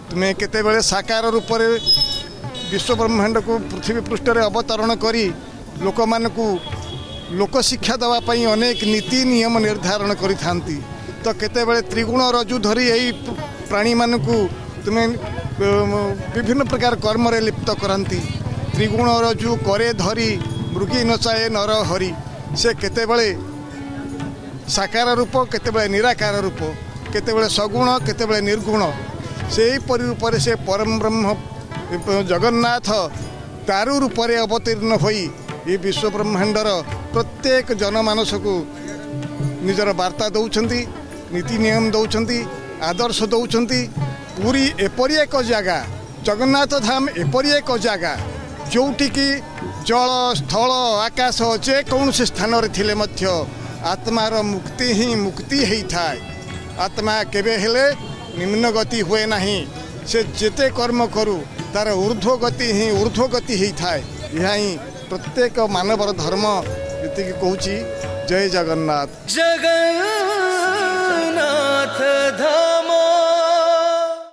तुम्हें केतेबेले साकार रूप में विश्व ब्रह्मांड को पृथ्वी पृष्ठ में अवतरण करी लोक मानकु लोक शिक्षा देवाई अनेक नीति नियम निर्धारण करी थांती। तो केतेबेले त्रिगुण रज्जु धरी यही प्राणी मानकु तुम्हें विभिन्न प्रकार कर्म रे लिप्त करती। त्रिगुण रज्जु करे धरी मृगी नचाए नर हरि। से केतेबेले साकार रूप केतेबेले निराकार रूप केतेबेले सगुण केतेबेले निर्गुण से रूप से परम ब्रह्म जगन्नाथ तारु रूप में अवतीर्ण होई ये विश्व ब्रह्मांडर प्रत्येक जनमानस को निजर वार्ता दौरान नीति नियम दौरान आदर्श दौरान। पूरी एपरी एक जगह जगन्नाथ धाम एपरी एक जगह जोटिकी जल स्थल आकाश जेकोसी स्थान थिले मध्य आत्मार मुक्ति ही मुक्ति होता है। आत्मा केबे हेले निम्न गति हुए नहीं। से जेते कर्म करू तार ऊर्ध्व गति ही ऊर्ध्व गति होता है। यह ही प्रत्येक मानवर धर्म जी कहूँ। जय जगन्नाथ।